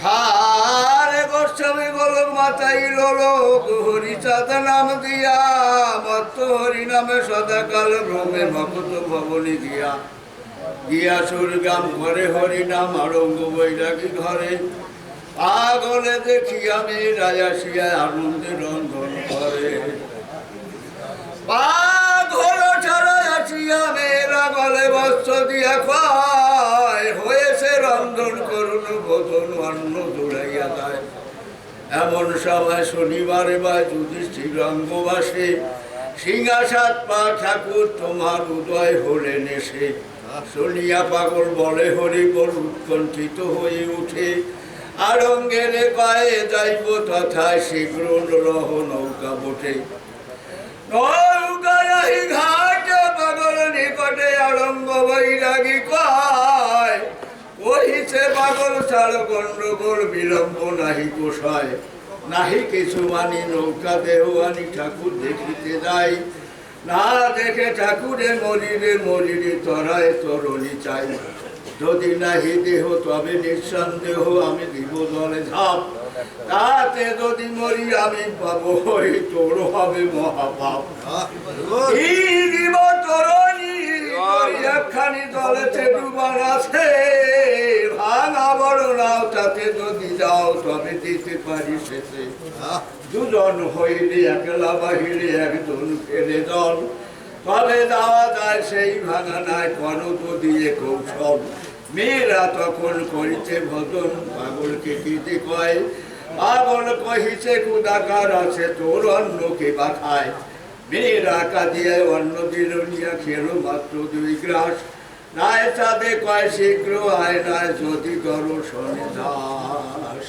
হারে গোস্বামী গোলক মাতাই লোক হরিচাঁদ নাম দিয়া মত্ত হরি নামে সদাকাল ভ্রমে ভকত ভবনী গিয়া গিয়া সুরগাম করে হরি নাম আরঙ্গ বৈরাগী ঘরে পাগলে দেখি আমি রায়াসিয়া আনন্দে রন্ধন করে পাগল ছাড়া আসিয়া মেয়েরা গলে বস্ত্র দিয়া খায় হয়েছে রন্ধন করুন বোধন অন্ন জোড়াইয়া দেয় এমন সময় শনিবারে বা যুধিষ্ঠির অঙ্গবাসে সিংহাসাত পা ঠাকুর তোমার উদয় হলে নেশে শুনিয়া পাগল বলে হরি বল উৎকণ্ঠিত হয়ে উঠে আরঙ্গের পায়ে যাইব তথা শীঘ্র রহ নৌকা বোটে নৌকায় ঘাট পাগল নিকটে আরঙ্গ বৈরাগী কয় কহিছে পাগল ছাড় গণ্ডগোল বিলম্ব নাহি কোষায় নাহি কিছু মানি নৌকা দেওয়ানি ঠাকুর দেখিতে যাই না দেখে ঠাকুরে মলিরে তরায় তরণী চাই যদি নাহি দেহ তবে নিঃসন্দেহ আমি দিব দলে ঝাঁপ তাতে যদি মরি আমি পাবো হই তোর হবে মহাপাপ দিব তরণী একখানি দলেতে ডুবার আছে ভাঙা বড় নাও তাতে যদি যাও তবে দিতে পারি শেষে দুজন হইলে একলা বাহিরে একজন ফেলে জল তবে যাওয়া যায় সেই ভাঙা নাই করত দিয়ে কৌশল মেয়েরা তখন করিতে ভজন পাগলকে দিতে কয় পাগল কহিছে কুদাকার আছে তোর অন্নকে বা খায় মেয়েরা কাঁদিয়ে অন্ন দিল নিয়া খেলো মাত্র 2 গ্রাস নাই চাঁদে কয় শীঘ্র আয় নাই যদি দর্শনে দাস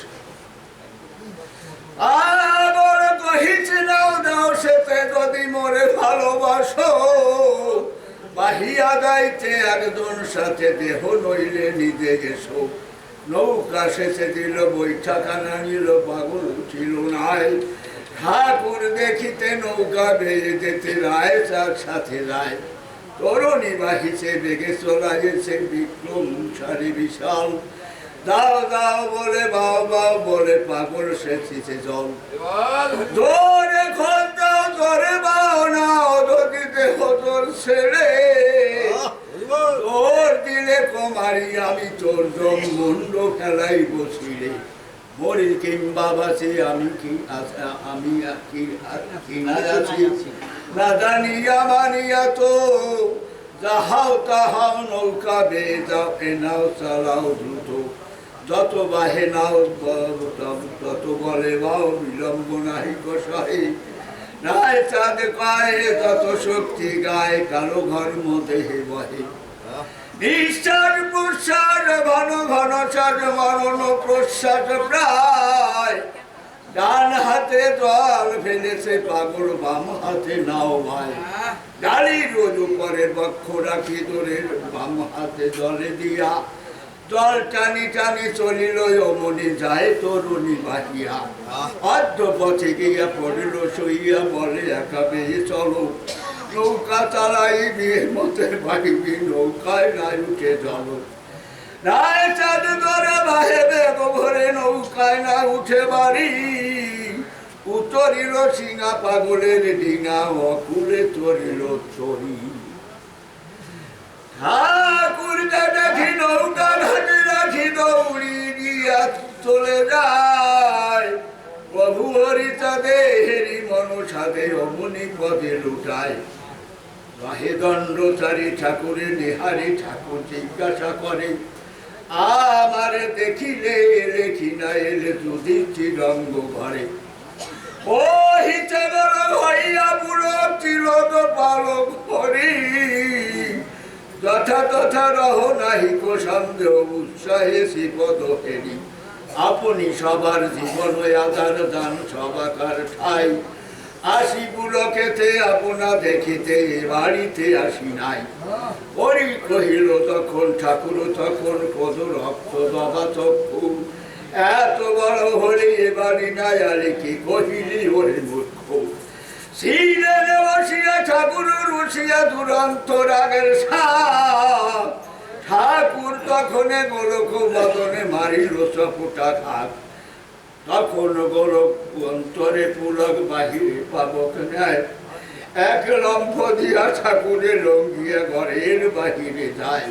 পাগল কহিছে নাও দাও সেতে যদি মোরে ভালোবাসো বাহিয়া গাইতে একজন সাথে দেহ নইলে নিজে গেছো নৌকা শেষে দিল বৈঠাখানা নিল পাগল উঠিল নাই ঠাকুর দেখিতে নৌকা বেয়ে যেতে রায় চার সাথে রায় তরণী বাহিছে বেগে চলাইছে বিক্রম সারি বিশাল দাও দাও বলে বাও বাও বলে পাগল সেচিছে জল জোরে খোল দাও জোরে বাও নাও যদি দেহ তোর ছেড়ে তোর দিলে কমারি আমি তোর জম মুন্ড ফেলাই বসিলে মরি কিংবা বাসে আমি কি আমি কি না আছি না জানিয়া মানিয়া তো যাহাও তাহাও নৌকা বেয়ে যাও এ নাও চালাও দ্রুত যত বাহে নাও তত বলে বাও বিলম্ব নাহি কষাই নাই চাঁদ কায়ে যত শক্তি গায়ে কালো ঘর্ম দেহে বহে নিঃশ্বাস প্রশ্বাস ঘন ঘন শ্বাস মরণ প্রশ্বাস প্রায় ডান হাতে জল ফেলেছে পাগল বাম হাতে নাও ভাই ডালি রোজ উপরে বক্ষ রাখি ধরে বাম হাতে জলে দিয়া জল টানি টানি চলিল অমনি যায় তরুণী বাহিয়া অর্ধ পথে গিয়া পড়িল সইয়া বলে একা বেয়ে চলো নৌকা চালাই বিয়ে মতে ভাইবি নৌকায় নাই উঠে জল নাই চাঁদ ধরে বাহে বেগ ভরে নৌকায় না উঠে বাড়ি উতরিল সিঙা পাগলের ডিঙা অকুলে তরিল তরি ঠাকুরকে দেখি নৌকা ঘাটে রাখি দৌড়ি দিয়া চলে যায় প্রভু হরিচাঁদে হেরি মনসাদে অমনি পদে লুটায় বাহে দণ্ডচারী ঠাকুরে নিহারি ঠাকুর জিজ্ঞাসা করে আমারে দেখিলে লেখি না এলে যদি চিরঙ্গ ঘরে ও হিচে বড় ভাইয়া বুড়ো চিরদ পালক হরি যথা তথা রহ নাহি কো সন্দেহ উৎসাহে শ্রীপদ হেরি আপনি সবার জীবন আধার দান সবাকার ঠাই আসি পুলকেতে আপনা দেখিতে বাড়িতে আসি নাই হরি কহিল তখন ঠাকুর তখন পদ রক্ত বাবা চক্ষু এত বড় হরি এ বাড়ি নাই আরে কি কহিলি হরি মূর্খ শিলে বসিয়া ঠাকুর রুষিয়া দুরন্ত রাগের সাপ ঠাকুর তখনে গোলক বদনে মারিল চপুটা ঘাত, তখন গোলক অন্তরে পুলক বাহিরে পাবক নেয়, এক লম্ফ দিয়া ঠাকুরে লঙ্গিয়া ঘরের বাহিরে যায়।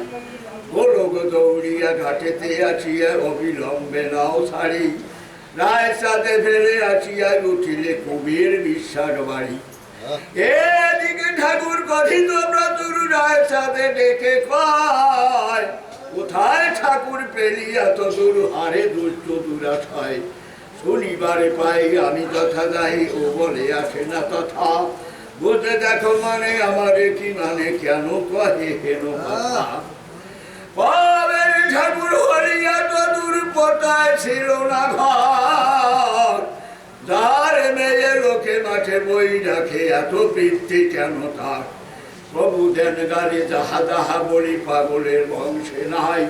গোলক দৌড়িয়া ঘাটেতে আসিয়া অবিলম্বে নাও ছাড়ি, রায় চাঁদে ফেলে আসিয়া উঠিলে কুবের বিশ্বাস বাড়ি। এদিকে ঠাকুর কথিত প্রচুর রায় চাঁদে ডেকে কয়, কোথায় ঠাকুর পেলি এত দূর হারে দুষ্ট দুরাশয়, শনিবারে পাই আমি তথা যাই, ও বলে আসে না তথা, বুঝে দেখো মানে আমারে কি মানে, কেন কহে হেন কথা। পাবেন ঠাকুর হরিয়া তো দূর পটায় ছিল না ঘর, যার মেয়ে লোকে মাঠে বই রাখে এত বৃত্তি কেন তার, প্রভু দেন গাড়ি যাহা যাহা বলি পাগলের বংশে নাই,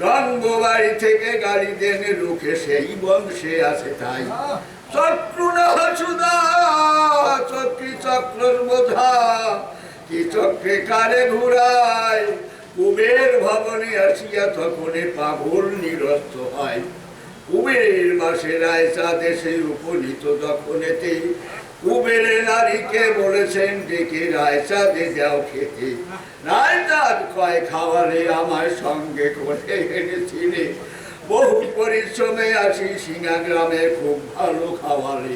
রঙ্গ বাড়ি থেকে গাড়ি দেন লোকে সেই বংশে আছে তাই। চক্র না সুদা চক্রি চক্র বোঝা, কি চক্রে কারে ঘুরায়, কুবের ভবনে আসিয়া তখনে পাগল নিরস্ত হয়। কুবের বাসে রায় চাঁদে সেই উপনীত তখনেতে, কুবেরের নারীকে বলেছেন ডেকে রায় চাঁদে যাও খেতে। রায় চাঁদ কয় খাওয়ালে আমার সঙ্গে করে এনেছিলে, বহু পরিশ্রমে আসি সিঙ্গা গ্রামে খুব ভালো খাওয়ালে।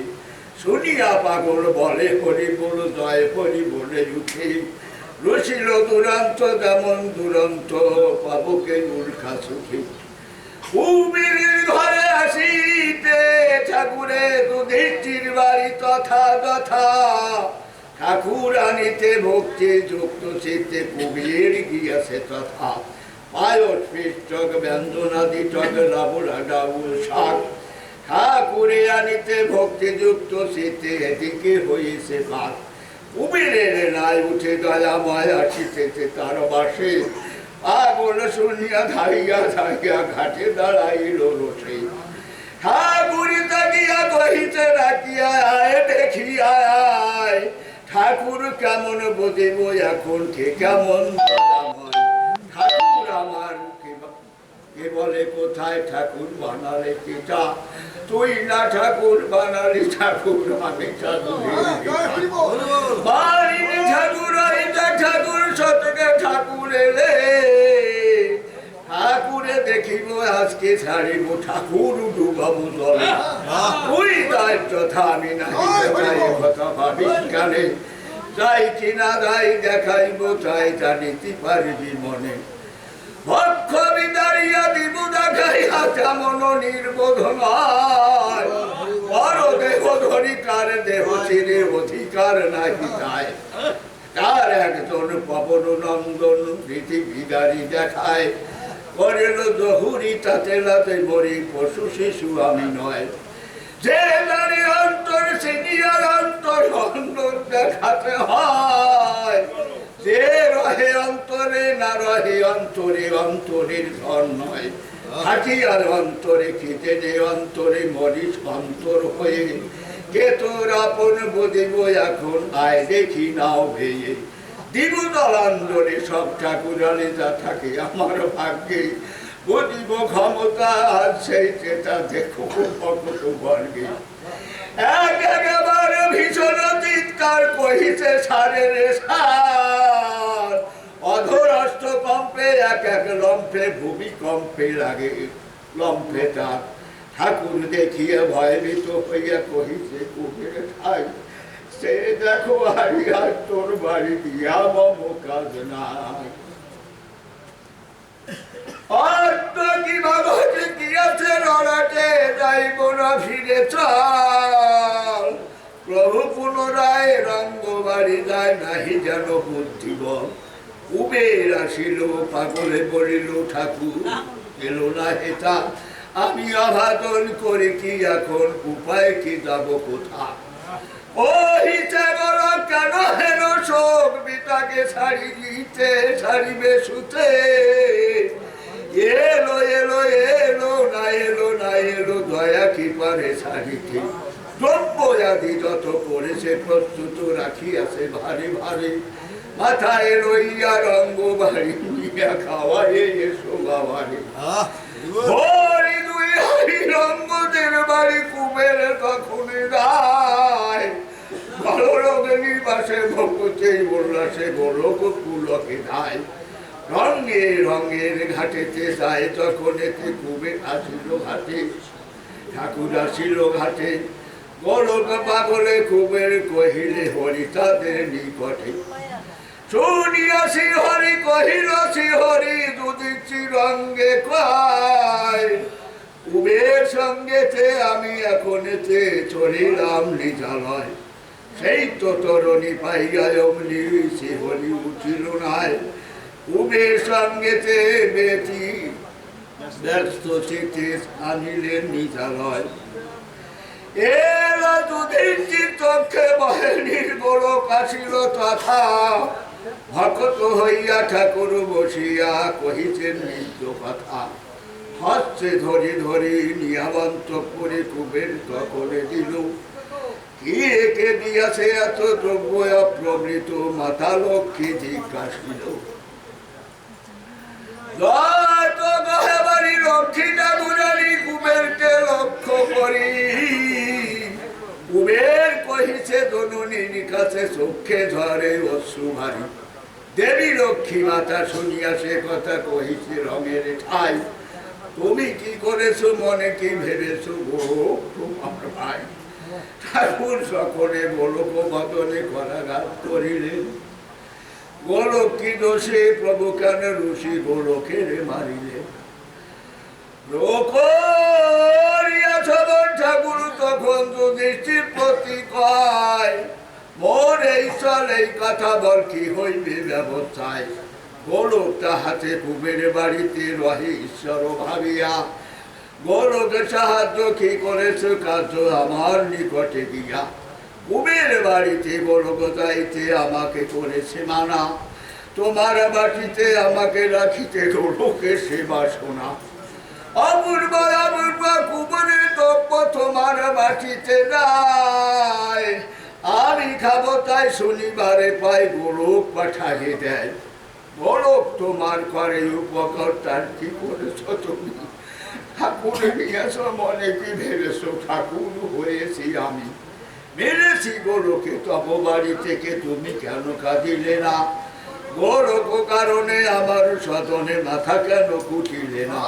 শুনিয়া পাগল বলে হরি বল জয় হরি বলে উঠে, রসিল দুরন্ত যেমন দুরন্ত পাবকে উল্কা সুখী। কুবেরের ঘরে আসিতে ঠাকুরে যুধিষ্ঠির বাড়ি তথা তথা, ঠাকুর আনিতে ভক্তি যুক্ত চিত্তে কুবের গিয়াছে তথা। পায়স পিষ্টক ব্যঞ্জনাদি টক লাবড়া ডাউল শাক, ঠাকুরে আনিতে ভক্তি যুক্ত চিত্তে এদিকে হইছে ভাত। কুবেরের নাই উঠে দয়াময় আসিতেছে তার বাসে, পাগল শুনিয়া ধাইয়া ধাইয়া ঘাটে দাঁড়াইল রসে। ঠাকুরি তাকিয়া কহিতে রাখিয়া আয় দেখিয়া আয়, ঠাকুর কেমন বুঝিব এখন কে কেমন ঠাকুর আমার কে বলে কোথায় ঠাকুর বানালে পিতা, তুই না ঠাকুর বানালি ঠাকুর আমি বাড়িনি ঠাকুর ঠাকুর শতকে ঠাকুর এলে, ঠাকুরে দেখিব আজকে ছাড়িব ঠাকুর ডুবাবো জলে। তুই তাই কথা আমি না কথা ভাবিস কানে, যাই কিনা যাই দেখাইব তাই জানিতে পারিবি মনে। ভক্ষ বিদারিয়া দিব দেখাইয়া তেমন নির্বোধ নয়, বড় দেহ ধরি কার দেহ চিরে অধিকার নাহি তাই। তার একজন পবন নন্দন রীতি বিদারি দেখায়, করিল দহুরি তাতে লাতে মরি পশু শিশু আমি নয়। যে জানি অন্তর সিনিয়ার অন্তর অন্তর দেখাতে হয়, যে রহে অন্তরে না রহে অন্তরে অন্তরের ধন নয়। হাতিয়ার অন্তরে খিতে নে অন্তরে মরিস অন্তর হয়ে, কে তোর আপন বুঝিব এখন আয় দেখি নাও ভেয়ে। দিব দলান্দরে সব ঠাকুরালে যা থাকে আমার ভাগ্যে, বুঝিব ক্ষমতা আর সেই চেতা দেখো ভক্ত বর্গে। এক একবার ভীষণ চিৎকার কহিছে সারে রে সার, অধরষ্ট কম্পে এক এক লম্ফে ভূমিকম্পে লাগে লম্ফে তার। ঠাকুর দেখিয়ে ভয়ভীত হইয়া কহিছে কুবের ঠাই, সে দেখো হারিয়া তোর বাড়ি দিয়া মম কাজ নাই। কি ভাবতে গিয়াছে লড়াটে যাইব না ফিরে চল, প্রভু পুনরায় রঙ্গ বাড়ি যায় নাহি যেন বুদ্ধিব। কুবের আসিল পাগলে বলিল ঠাকুর এলো না হেতা, আমি আভাদন করে কি এখন উপায় কি যাব কোথা। ওহিতে বড় কেন হেন শোক বিতাকে ছাড়ি দিতে ছাড়িবে সুতে, এলো এলো এলো না এলো না এলো দয়া কি পারে ছাড়িতে। দ্রব্য আদি যত করেছে প্রস্তুত রাখিয়াছে ভারী ভারী, মাথায় লইয়া রঙ্গ বাড়ি ভাঙিয়া খাওয়াই এসো বাবারে হরি দুই হরি রঙ্গদের বাড়ি কুবের তখন দায় ভালো রঙেরই বাসে ভক্তে উল্লাসে গোলক পুলকে ধায় রঙে রঙের ঘাটেতে যায় তখন এতে কুবের আসিল ঘাটে ঠাকুর আসিল ঘাটে গোলক পাগলে কুবের কহিলে হরি তাদের নিকটে শুনিয়াছি হরি কহিল হরি দুদিচ্ছি রঙ্গে কয় কুবের সঙ্গেতে আমি এখনেতে চলিলাম নিজালয় সেই তো তরণী পাইয়া অমনি সে হরি উঠিল নাই কুবের সঙ্গেতে বেটি ব্যস্ত চিতে আনিলেন নিজালয় এলা যুধিষ্ঠির চক্ষে বাহিনীর গোলক আসিল তথা ভক্ত হইয়া ঠাকুর বসিয়া কহিছেন নিত্য কথা হস্তে ধরি ধরি নিয়াবন্ত করে কুবের তকলে দিল কি একে দিয়াছে এত দ্রব্য অপ্রবৃত মাতা লক্ষ্মী জিজ্ঞাসিল লক্ষ্মীটা দুরানি কুবেরকে লক্ষ্য করি কুবের কহিছে জননীর কাছে চোখে ঝরে অশ্রু ভারী দেবী লক্ষ্মী মাতা শুনিয়া সে কথা কহিছে রঙের ঠাই তুমি কি করেছো মনে কি ভেবেছো গো তোমার ভাই ঠাকুর সকলে গোলক বদনে করাঘাত করিলেন গোলক কি দোষে প্রভু কেন ঋষি গোলকের মারিলেন ঠাকুর তখন যুধিষ্ঠির প্রতি কয় মোর এই চল এই কথা বল কি হইবে ব্যবস্থায় গোলক তাহাতে কুবের বাড়িতে রহে ঈশ্বর ভাবিয়া গোলকের সাহায্য কি করেছে কার্য আমার নিকটে দিয়া কুবের বাড়িতে গোলক যাইতে আমাকে করেছে মানা তোমার বাটিতে আমাকে রাখিতে গোলকে সেবা শোনা অপূর্ব অপূর্ব কুবেরের দ্রব্য তোমার বাটিতে নাই আমি খাবো তাই শনিবারে পাই গোলক পাঠাইয়ে দেয় গোলক তোমার করে উপকার তার কি করেছ তুমি ঠাকুর নিয়েছ মনে কি ভেবেছ ঠাকুর হয়েছি আমি মেরেছি গোলকে তব বাড়ি থেকে তুমি কেন কাঁদিলে না গোলক কারণে আমার সদনে মাথা কেন কুটিলে না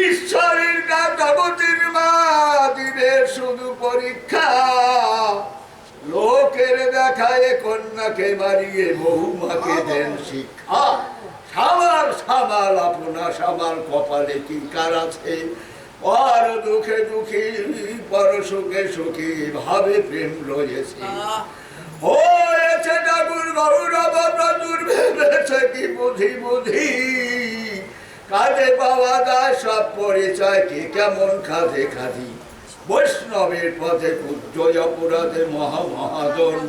ঈশ্বরের জগতের মা দিবে শুধু পরীক্ষা লোকের দেখায় কন্যাকে মারিয়ে বহুমাকে দেন শিক্ষা সামাল সামাল আপনা সামাল কপালে কি কার আছে পর দুঃখে দুঃখী পর সুখে সুখী ভাবে প্রেম রয়েছে হয়েছে ঠাকুর গৌরব প্রচুর ভেবেছে কি বুঝি বুঝি কাজে পাওয়া যায় সব পরিচয় কি কেমন কাজে কাজি বৈষ্ণবের পথে কুজয় অপরাধে মহামহাজন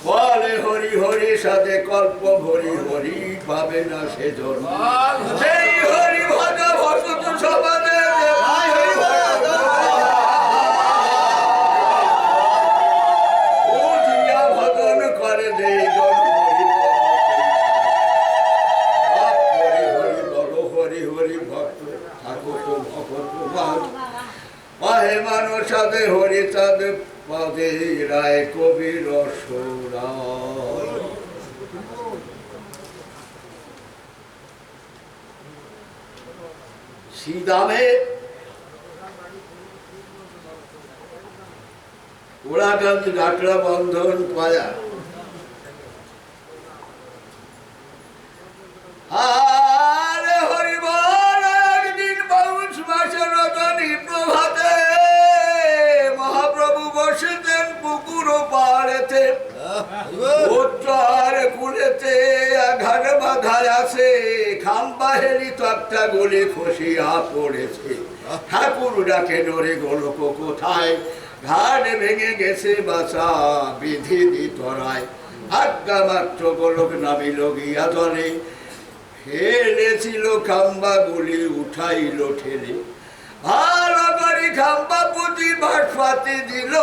বলে হরি হরি সাধে কল্প হরি হরি পাবে না সেজন সেই হরি ভজ ভসত সমাজে ভজন করে দেই হরি হরি বল হরি হরি ভক্ত ঠাকুর ভক্ত পাহে মানুষ সাধে হরি চাঁদে পদে রায় কবির শ্রীদামে ওড়াগঞ্জ ঘাটরা বন্ধন পায়া আরে হরি বল একদিন পৌষ মাসের রজনী প্রভাতে মহাপ্রভু বসেছেন পুকুর পাড়েতে উচ্চার কুলেতে ঘাট বাঁধায় আছে খাম্বাহেরি তক্তা গলে খসিয়া পড়েছে ঠাকুর ডাকে ডরে গোলক কোথায় ঘাট ভেঙে গেছে বাসা বিধি দিতরায় আজ্ঞা মাত্র গোলক নামিল গিয়া ধরে ফেলেছিল খাম্বা গুলি উঠাইল ঠেলে ভালো করি খাম্বা পুঁতি ভাটপাতি দিল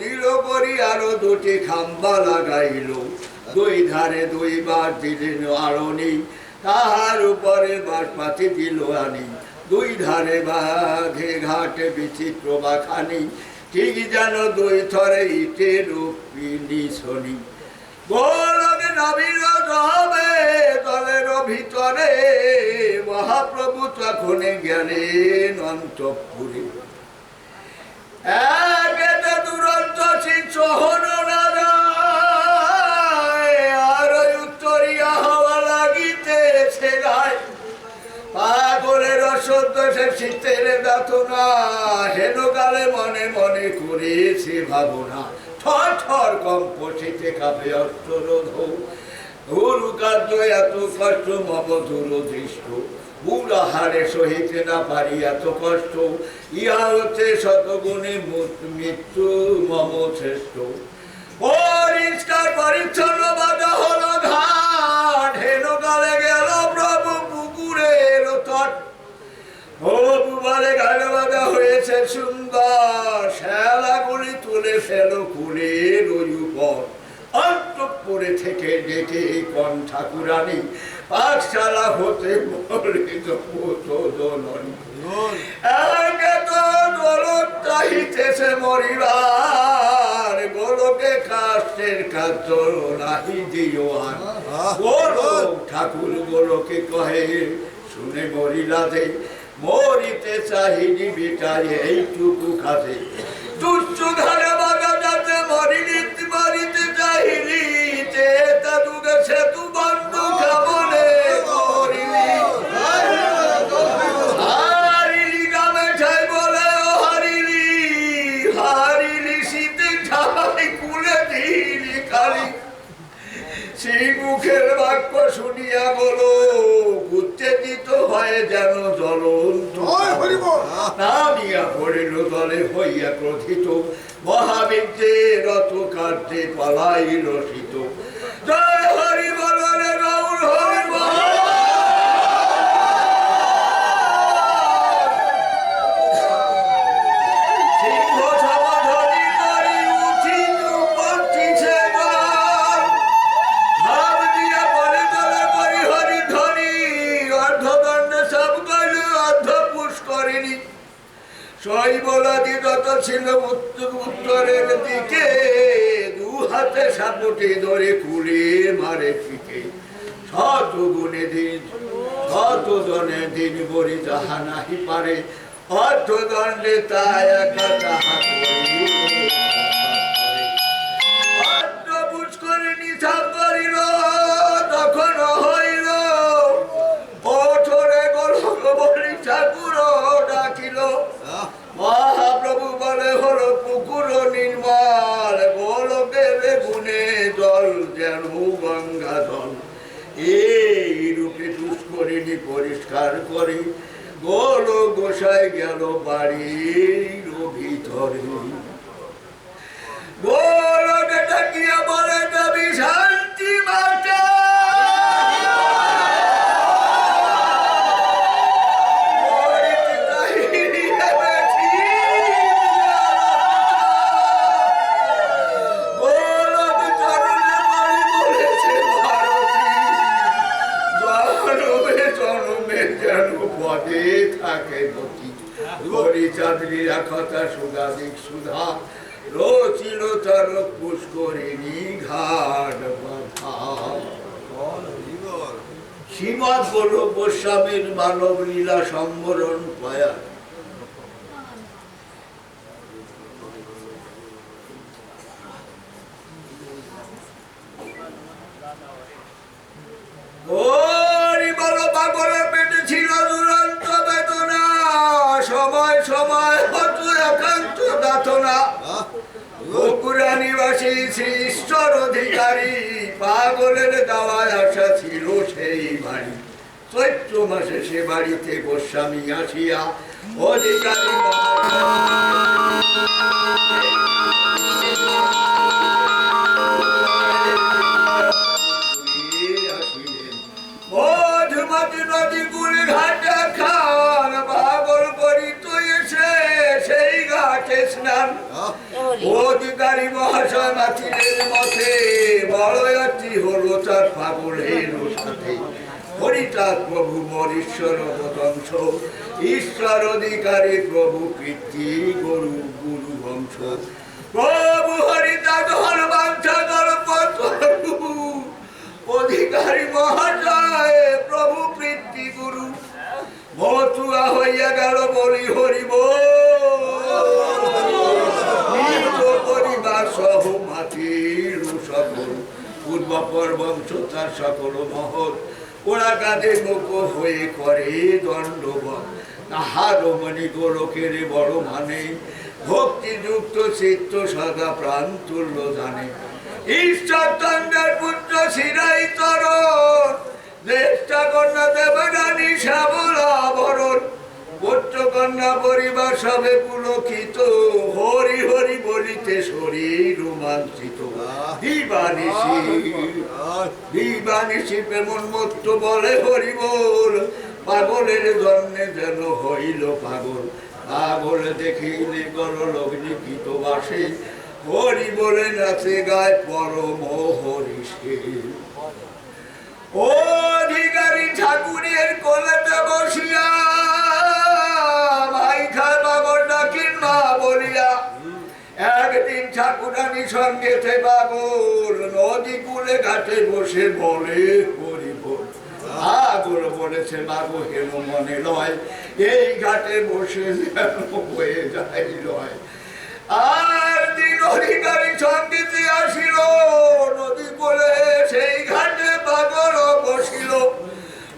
দিল করি আরো দুটি খাম্বা লাগাইল দুই ধারে দুইবার দিলেন আরণি তাহার উপরে বাঁশপাতি দিল আনি, দুই ধারে বাঘে ঘাটে বিচিত্র বাখানি, ঠিক যেন দুই থরে ইটের নিশনি। গোলকে নাবিল হবে দলের ভিতরে, মহাপ্রভু তখন গেলেন অন্তঃপুরে। একেতে দুরন্ত সহন না যায়, আর উত্তরিয়া হওয়া লাগিতেছে গায়। পাগলের অসত্য সে শীতের দাতনা, হেন কালে মনে মনে করেছে ভাবনা। থর থর কম্প শীতে কাঁপে অষ্টরোধ, ধুরু কার্য এত কষ্ট মম দূরদৃষ্ট। উলাহারে সহিতে না পারি এত কষ্ট, ইহা হচ্ছে শতগুণে মৃত্যু মম শ্রেষ্ঠ। পরিষ্কার পরিচ্ছন্ন বাধা হলো ঘাট, হেন কালে গেল প্রভু পুকুরের তট। বলে গাড়ে বাঁধা হয়েছে সুন্দর, শ্যালাগুলি তুলে ফেলো কুলের ওই উপর। অন্তঃপুরে থেকে ডেকে কন ঠাকুরানী, পাঠশালা হতে বলিত জননী। একে তো দোলক চাহিতেছে মরিবার, গোলকে কাষ্টের কার্য নাহি দিও আর। গোলক ঠাকুর গোলকে কহে শুনে মরিলাতে, মরিতে চাহিনি বেটাই এইটুকু কাজে। তুচ্ছ ধারে বাগা যাতে মরিতে চাহিনি, চেতা দুগে সেতু বন্ধু কেমনে করিলি। হারিলি গ্রামে ঠাই বলে ও হারিলি, হারিলি শীতে ঠাই কুলে দিলি কালি। সেই মুখের বাক্য শুনিয়া বলো, উত্তেজিত হয় যেন জ্বলন্ত। নামিয়া পড়িল দলে হইয়া ক্রোধিত, মহাবিদ্যে রত কার্যে পলাইল শীত। জয় হরি বল রে গৌর হরি বল। সিংহ সমাধি করি উঠি পড়ছিছে গান, ভাব দিয়া বলে দলে করি হরি ধরি। অর্ধদণ্ডে সব কইল অর্ধ পুষ্করিণী, শৈবলাদি যত ছিল উত্তরের দিকে, দু হাতে সাপটি ধরে কুলে মারে পিকে। শত গুণে দিন শত জনে দিন বরি যাহা নাহি পারে, অর্ধদণ্ডে তা একা তাহা অর্ধ পুষ্করিণী সাপ করিল, তখন হইল ওঠরে গোলক বলি ঠাকুর ডাকিল। মহাপ্রভু বলে হলো পুকুর নির্মল, গোলকের গুণে জল যেন গঙ্গা জল। এই রূপে পুষ্করিণী পরিষ্কার করে, গোলক গোসাই গেল বাড়ির ভিতরে। গোলকে ডাকিয়া বলে দেবী শান্তি মাতা, চাঁদরিরা কথা সুগাদিক সুধা, রচিল তার পুষ্করিণী ঘাট বাধা। শ্রীমদ গৌর গোস্বামীর মানব লীলা সম্বরণ পায়া। পাগলের পেটে ছিল দুরন্ত বেদনা, সময় সময় হতো একান্ত দাতনা। বকুড়া নিবাসী শ্রী ঈশ্বর অধিকারী, পাগলের দাওয়ায় আসা ছিল সেই বাড়ি। চৈত্র মাসে সে বাড়িতে গোস্বামী আসিয়া অধিকারী মধুমতি নদী গুলি ঘাটে খান, পাগল করিত এসে সেই ঘাটে স্নান। অধিকারী মহাশয় মাতিলেন মতে, বড় একটি হলো তার পাগলের সাথে। হরিতাৎ প্রভু মোর ঈশ্বর বংশ, ঈশ্বর অধিকারী প্রভু কীর্তি গরু গুরু বংশ। প্রভু হরিতাৎ হনুমাঞ্চল অধিকারী মহাশয় প্রভু কীর্তি গুরু। মতুয়া হইয়া গেল বলি হরিব, পরিবার সহ মাটির সকল পূর্বপর বংশ তার সকল মহৎ। ওরা কাঁধে মুখ হয়ে করে দণ্ডবত, তাহার মনি গোলকের বড় মানে ভক্তিযুক্ত চিত্ত সদা প্রাণ তুল্য জানে। ঈশ্বর চন্দ্রের পুত্র শিরাই তরণ, জ্যেষ্ঠা কন্যা দেবরানী শ্যামলা বরণ। পুত্র কন্যা পরিবার সবে পুলকিত, হরি হরি বলিতে শরীর রোমাঞ্চিত। দিবানিশি দিবানিশি প্রেমোন্মত্ত বলে হরি বল, পাগলের জন্মে যেন হইল পাগল। পাগল দেখিলে গরলগ্নিকৃত বাসে, হরি বলে নাচে গায় পরম হরিষে। অধিকারী ঠাকুরের কোলেতে বসিয়া ভাই খায় বাবর ডাকিন মা বলিয়া। একদিন ঠাকুরানী সঙ্গেতে বাবর নদী কূলে ঘাটে বসে বলে হরি বল। পাগল বলেছে মাগো হেন মনে লয়, এই ঘাটে বসে যেন হয়ে যায় লয়। আর দিন অধিকারী সঙ্গীতে আসিল, নদী বলে সেই ঘাটে পাগল বসিল।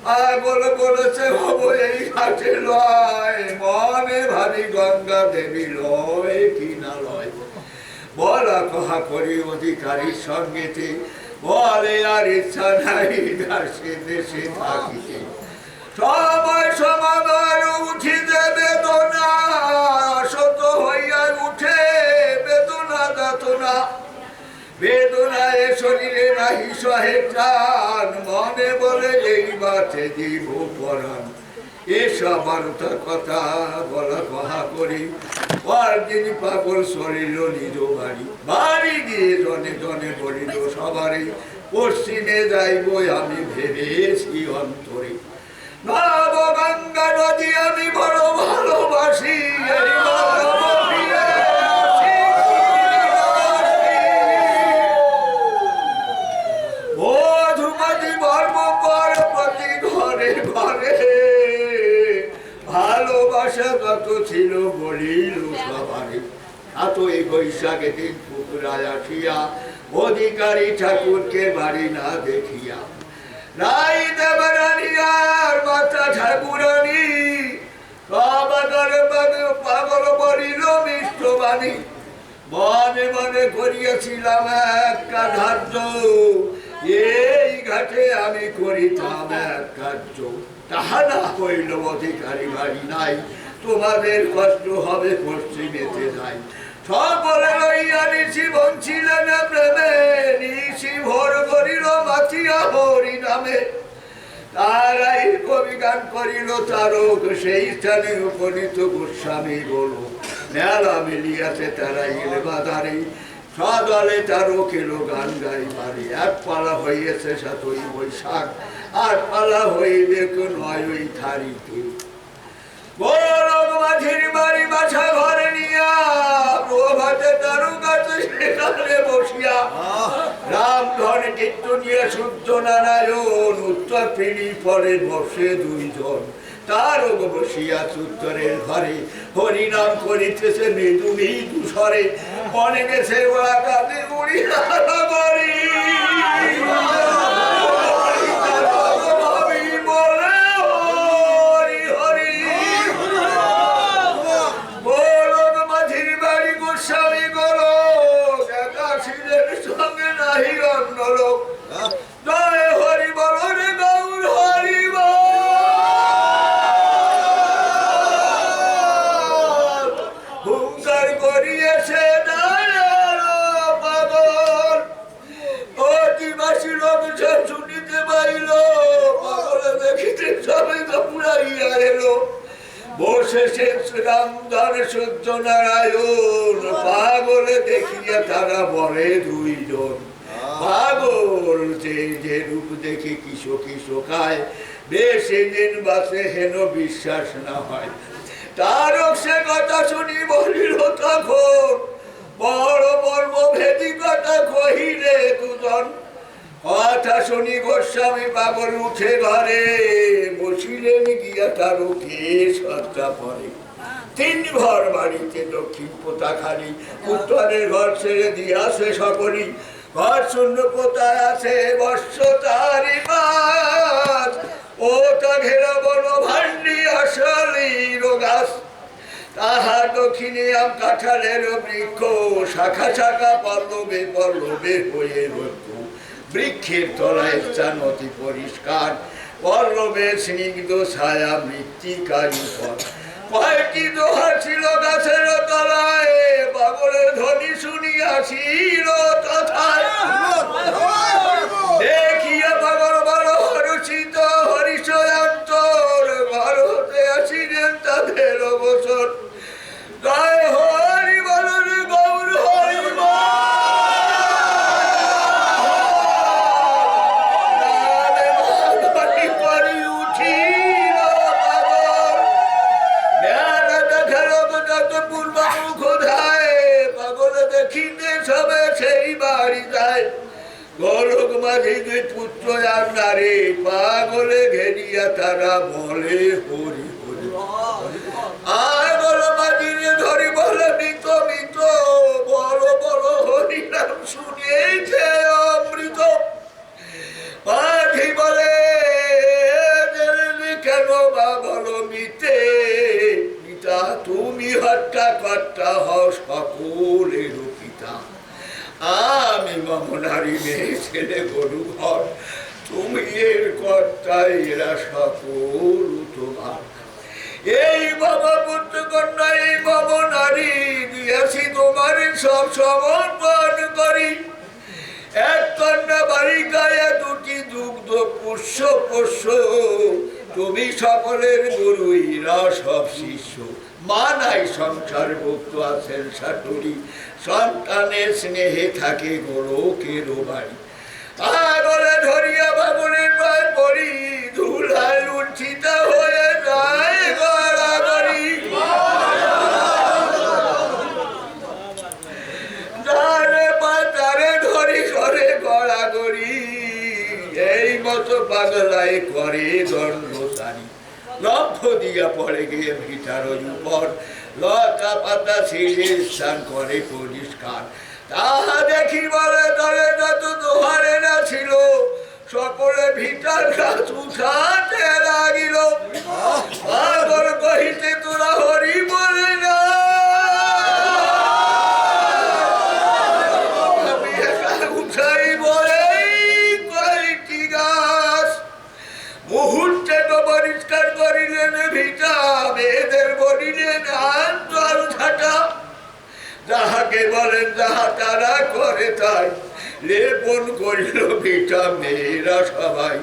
পাগল বলেছে হব এই ঘাটে লয়, মনে ভাবি গঙ্গা দেবী লয় কি না লয়। বলা কহা করি অধিকারীর সঙ্গেতে, বলে আর ইচ্ছা নাই দাসে দেশে থাকিতে। সময় সমাবার উঠিতে বেদনা, অসত হইয়া উঠে বেদনা যাতনা। বেদনায় শরীরে নাহি সহে প্রাণ, মনে বলে এই বাতে দিব পরাণ। এসব বারোটার কথা বলা কহা করি, পরদিন পাগল শরীর নিজ বাড়ি। বাড়ি গিয়ে জনে জনে বলিল সবারই, পশ্চিমে যাইব আমি ভেবেছি অন্তরে। নব গঙ্গা নদী আমি বড় ভালোবাসি, মধুমতি বর্ম পর প্রতি ঘরে ঘরে। ভালোবাসা কত ছিল বলিল সবারে। এত এই বৈশাখে দিন পুকুরায় আসিয়া, অধিকারী ঠাকুরকে বাড়ি না দেখিয়া। রাই দেবরানী আর মাতা ঠাকুরানী পাগল বলিল মিষ্টবাণী। মনে মনে করিয়াছিলাম একটা ধার্য, এই ঘাটে আমি করিতাম এক কার্য। তাহা না হইল অধিকারী বাড়ি নাই, তোমাদের কষ্ট হবে পশ্চিমেতে যাই। সকলে লইয়া নিশি বঞ্চিলেন প্রেমে, নিশি ভোর করিল মাতিয়া হরি নামে। তারাই কবি গান করিল তারক, সেই স্থানে উপনীত গোস্বামী বলো। মেলা মিলিয়াছে তারা এলে বাধারে, সদলে তারক এলো গান গাইবারে। এক পালা হইয়াছে সাতই বৈশাখ, আর পালা হইবে নয় ওই তারিখে। গোলক মাঝির বাড়ি বাসা ঘরে নিয়া, প্রভাতে তারক আছে সেখানে বসিয়া। রাম ধরে কীর্তনিয়া সূর্য নারায়ণ, উত্তর পিড়ি পরে বসে দুইজন। তারক বসিয়া উত্তরের ঘরে, হরিনাম করিতেছে মৃদু মৃদু স্বরে। মনে গেছে ওরা কাঁদে উড়িয়া বাড়ি, সঙ্গে নাহি অন্য লোক। জয় হরি বল রে গৌর হরি বল, হুঙ্কার করিয়েছে পাগল। অধিবাসী লোক শুনিতে পাইল, পাগলে দেখিতে সবে পুরাইয়া এলো। বসে রামধর সূর্য নারায়ণ, পাগলে দেখিয়া তারা বলে দুইজন। পাগল যে রূপ দেখে কিশো কিশো খায়, বেশি দিন বাঁচে হেন বিশ্বাস না হয়। তারক সে কথা শুনি বলিল তখন, বড় মর্ম ভেদি কথা কহিলে দুজন। কথা শুনি গোস্বামী পাগল উঠে ঘরে, বসিলেন গিয়া তারকে সজ্জা পরে। 3 ঘর বাড়িতে দক্ষিণ পোতাখালি, উত্তরের ঘর ছেড়ে দিয়াছে সকলি। ঘর শূন্য পোতায় আছে বর্ষ তারি মাস, ও তা ঘেরা বন ভান্ডি আসলির গাছ। তাহার দক্ষিণে আম কাঁঠালের বৃক্ষ, শাখা শাখা পল্লবে পল্লবে হয়ে রক্ষ। বৃক্ষের তলায় চান অতি পরিষ্কার, পল্লবের স্নিগ্ধ ছায়া মৃত্তিকার উপর। কয়েকটি দোহা ছিল গাছের তলায়, পাগলের ধ্বনি শুনিয়াছিল তথায়। দেখিয়া পাগল বড় হর্ষিত, হরিষয়ন্তর ঘর হতে আসিলেন তাদের অবসর। জয় হরি বল রে গৌর হরি বল। গোলক মাঝি দুই পুত্র আর নারী, পাগলে ঘেরিয়া তারা বলে হরি হরি। আর গোল মাঝিরে ধরি বলে মৃত মৃত, বড় বড় হরিনাম শুনিয়েছে অমৃত। মাঝি বলে কেন বা বলো মিতে, পিতা তুমি হত্যা কর্তা হও সকলের পিতা। আমি মামনারি মেয়ে ছেলে গরু ঘর, তুমি এর কর্তা, এরা সকল তোমার। এই বাবা পুত্র কন্যা এই বাবা নারী দিয়াছি তোমার সব সমর্পণ করি। এক কন্যা বালিকায় 2টি দুগ্ধ পুষ্য পোষ্য, তুমি সকলের গুরু, এরা সব শিষ্য। মা নাই সংসার ভুক্ত আছেন শাশুড়ি, সন্তানের স্নেহে থাকে গোলকের বাড়ি। আগলে ধরিয়া বাবুরের পায় পড়ি, ধুলায় লুণ্ঠিত হয়ে যায় গড়াগড়ি। যারে পায় তারে ধরি করে গড়াগড়ি, এই মতো পাগলায় করে দণ্ডসারি। লক্ষ দিয়া পড়ে গিয়ে ভিটার উপর, লতা পাতা ছিঁড়ে স্নান করে পরিষ্কার। তাহা দেখি বলে দলে যত দোহারে না ছিল, সকলে ভিটার গাছ উঠাতে লাগিল। পাগল কহিতে তোরা হরি বলে না, আমি একা উঠাইব এই কয়েকটি গাছ। মুহূর্তে তো পরিষ্কার করিলেন ভিটা, মেয়েদের বলিলেন আন্তর ঝাঁটা। যাহাকে বলেন যাহা তারা করে তাই, লেপন করিল ভিটা মেয়েরা সবাই।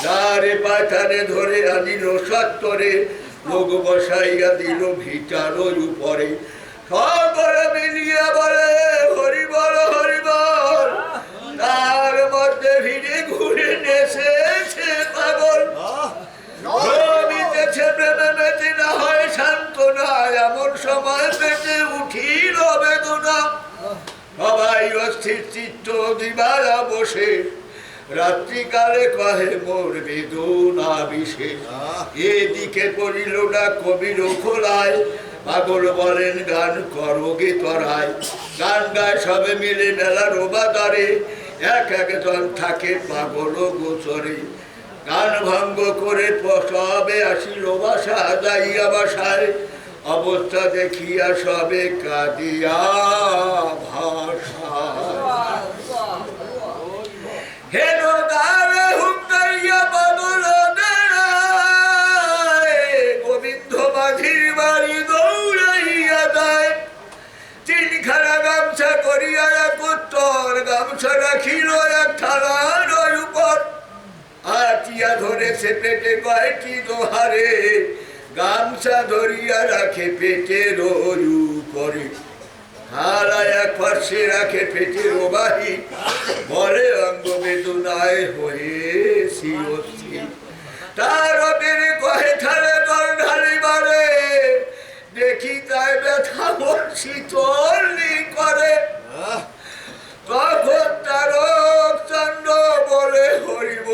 যারে পাথানে ধরে আনিল সত্তরে, লোক বসাইয়া দিল ভিটার উপরে। সকলে মিলিয়া বলে হরি বল হরি বল, তার মধ্যে ভিড়ে ঘুরে নেশেছে পাগল। জমিতেছে প্রেমে মেতে না হয় শান্ত না, এমন সময় পেটে উঠিল বেদনা। সবাই অস্থির চিত্ত দিবারা বসে, রাত্রিকালে কহে মোর বেদনা বিশেষ। এদিকে পড়িল না কবির খোলায়, পাগল বলেন গান করো গে তরায়। গান গায় সবে মিলে মেলার বাজারে, এক একজন থাকে পাগল গোচরে। গান ভঙ্গ করে সবে আসিল বাসা, যাইয়া বাসায় অবস্থা দেখিয়া সবে কাঁদিয়া ভাষা। হেন গানে হুঙ্কাইয়া পাগল গোবিন্দ মাঝির বাড়ি দৌড়াইয়া যায়। 3খানা গামছা করিয়া এক উত্তর, গামছা রাখিল এক থালার উপর। আটিয়া ধরেছে পেটে কয়েকটি দোহারে, গামছা ধরিয়া রাখে পেটের উপরে। থালা এক পার্শ্বে রাখে পেটের বাহি, বলে অঙ্গ বেদনায় হয়েছি অস্থির। তার তিনি কহে ঠারে জল ঢালিবারে দেখি তাই ব্যথা শীতল করে। তখন তারক চন্দ্র বলে হরিব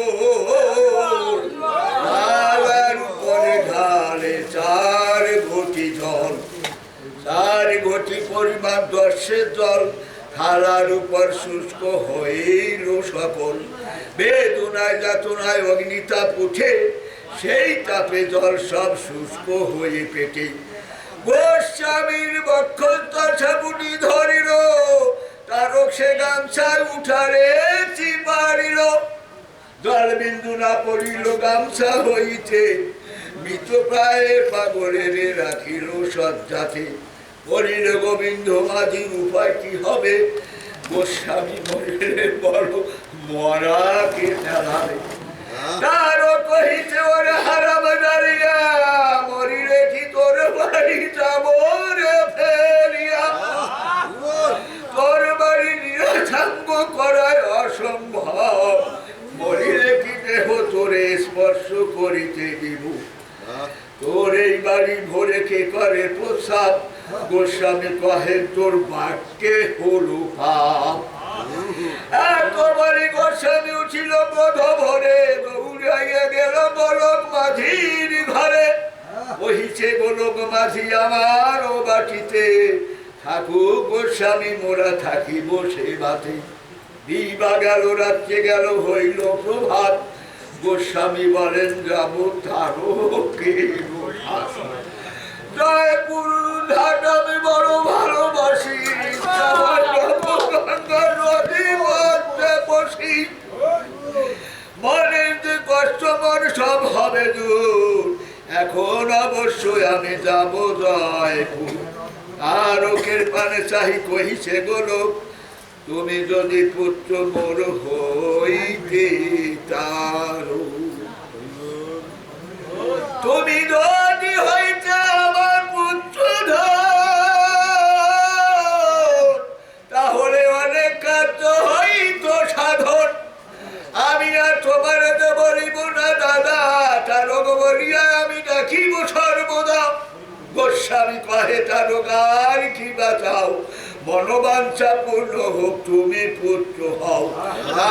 উপরে ঢালে 4 ঘটি জল, 4 ঘটি পরিমাণ 10 জল থালার উপর শুষ্ক হইল সকল। বেদনায় যাতনায় অগ্নিতাপ উঠে, সেই তাপে জল সব শুষ্ক হয়ে পেটে। গোস্বামীর বক্ষস্তর সাবুটি ধরিল, তারক সে গামছায় উঠারে চিপারিল। জল বিন্দু না পড়িল গামছা হইতে, মৃত প্রায় পাগলের রাখিল সজ্জাতে। বলিল গোবিন্দ মাঝি উপায় কি হবে, গোস্বামী মরিলে বল মরা কে চালাবে। তারও কহিতে ওরে হারাম দাঁড়িয়া, মরিলে কি তোর বাড়ি যাব রে ফেরিয়া। তোর বাড়ি নিরাসঙ্গ করায় অসম্ভব, মরিলে কি দেহ তোরে স্পর্শ করিতে দিব। তোর এই বাড়ি ভরে কে করে প্রসাদ, গোস্বামী কহে তোর বাক্যে হলো পাপ। একবারে গোস্বামী উঠিল ক্রোধ ভরে, দৌড়াইয়া গেল গোলক মাঝির ঘরে। বহিছে গোলক মাঝি আমার ও বাটিতে, ঠাকুর গোস্বামী মোরা থাকি বসে বাতে। দিবা গেল রাত্রে গেল হইল প্রভাত, গোস্বামী বলেন যাব তারকে জয়পুর ঘাট আমি বড় ভালোবাসি, বসি মনের যে কষ্ট মন সব হবে দূর। এখন অবশ্যই আমি যাব জয়পুর। তারকের পানে চাহি কহিছে গোলক, তুমি যদি পুত্র মোর হইতে তারো, তুমি যদি হইতে আমার পুত্র তাহলে অনেক কার্য হইত সাধন। আমি আর তোমার বলিব না দাদা, তারক বলিয়া আমি ডাকিব সর্বদা। গোস্বামী কহে তারক আর কি বাঁচাও, মনোবাঞ্ছা পূর্ণ হোক তুমি পুত্র হও।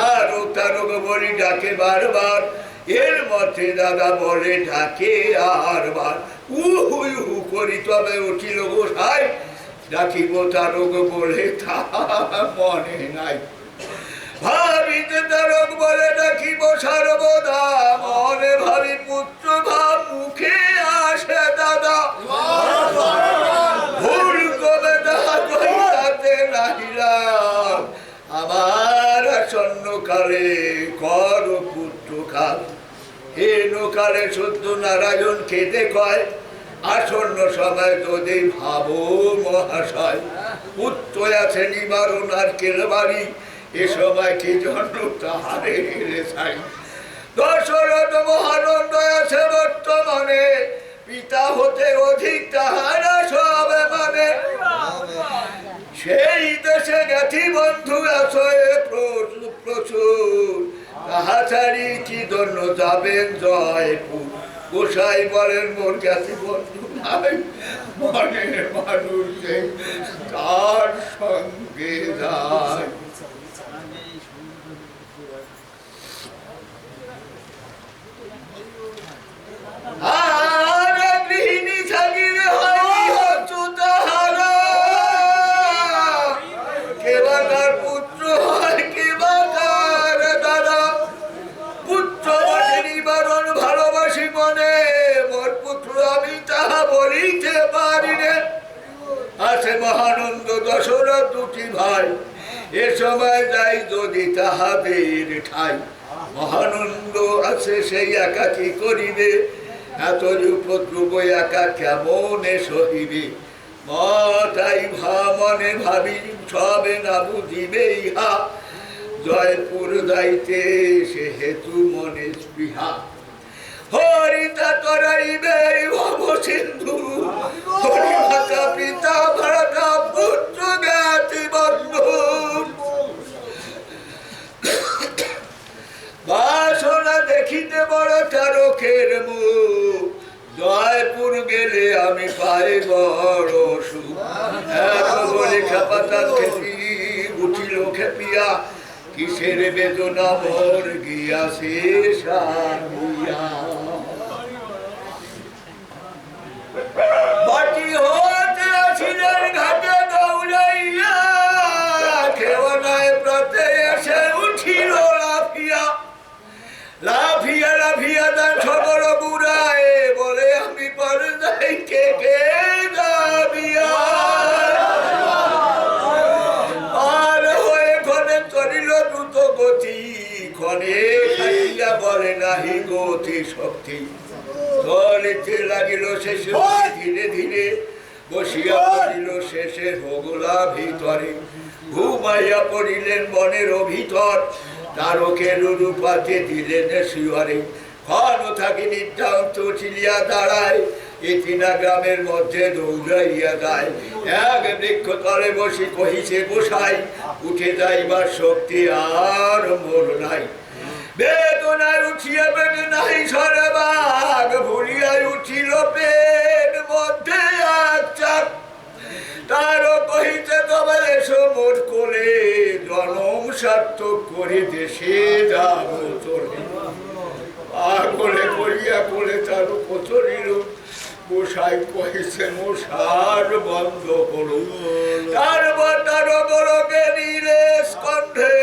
আর তারক বলি ডাকে বারবার, এর মধ্যে দাদা বলে ডাকে আরবার। উহু উহু করি তবে উঠিল গোসাই, ডাকিব তারক বলে তা মনে নাই। ভাবিতে তারক বলে ডাকিব সর্বদা, মনে ভাবি পুত্র ভাব মুখে আসে দাদা। ভুল কবে তাতে নাহিলাম, আমার আসন্ন কালে কর পুত্র খাল। হেন কালে সত্য নারায়ণ খেতে কয়, আসন্ন সময় যদি ভাবো মহাশয়। পুত্র আছে নিবারণ আর কেলবাড়ি, এ সময় কি জন্য তাহারে চাই। দশরথ মহানন্দ আছে বর্তমানে, পিতা হতে অধিক তাহারা সবে মানে। সেই দেশে গেছি বন্ধু আছে প্রচুর, তাহা ছাড়ি কি জন্য যাবেন জয়পুর। গোসাই বলেন মোর গেছি বন্ধু নাই, মনের মানুষ তার সঙ্গে যায়। আর গৃহিণী থাকিলে হয় হচ্ছু তাহারা, কেবা তার পুত্র হয় কেবা তার দাদা। পুত্র বটে নিবারণ ভালোবাসি মনে, মোর পুত্র আমি তাহা বলিতে পারি নে। আছে মহানন্দ দশরথ দুটি ভাই, এ সময় যাই যদি তাহাদের ঠাই। মহানন্দ আছে সেই একা কি করিবে, এত উপদ্রব একা কেমনে সহিবে। মতাই মনে ভাবি সবে না বুঝিবে ইহা, জয়পুর যাইতে সে হেতু মনে স্পৃহা। হরিতা তরাইবে ভব সিন্ধু, হরি মাতা পিতা ভ্রাতা পুত্র জ্ঞাতি বন্ধু। বাসনা দেখিতে বড় তারক চোখের মুখ, জয়পুর গেলে আমি পাই বড় সুখ। এত বলে খেপাতার খেপি উঠিল খেপিয়া, কিসের বেদনা মোর গিয়াছে সারিয়া। বাটি হতে আসিলেন ঘাটে দৌড়াইয়া, খেওয়ানায় প্রাতে এসে উঠিল লাফিয়া। লাফিয়া লাফিয়া তার খবর বুড়ায়, বলে আমি পরে যাই কে কে যাবিয়া। আর হয়ে ক্ষণে চলিল দ্রুত গতি, ক্ষণে খাইয়া বলে নাহি গতি শক্তি। চলিতে লাগিল শেষে ধীরে ধীরে, বসিয়া পড়িল শেষে হোগলা ভিতরে। ঘুমাইয়া পড়িলেন বনের ভিতর, তারকের রূপাতে দিলেন শিওরে। ক্ষণ থাকি নিদ্রান্ত চিলিয়া দাঁড়ায়, ইতিনা গ্রামের মধ্যে দৌড়াইয়া যায়। এক বৃক্ষ তলে বসি কহিছে গোসাই, উঠে যাইবার শক্তি আর মোর নাই। বেদনায় উঠিয়া পেটে নাই সরবাগ, ভুলিয়া উঠিল পেট মধ্যে এক চাপ। তারও কহিতে তবে এসো মোর কোলে, জনম সার্থক করে দেশে যাব চলে। পাগলে করিয়া কোলে তার পচরিল, গোসাই কহিছে মশার বন্ধ করো। তারপর তার বড়কে নিলে স্কন্ধে,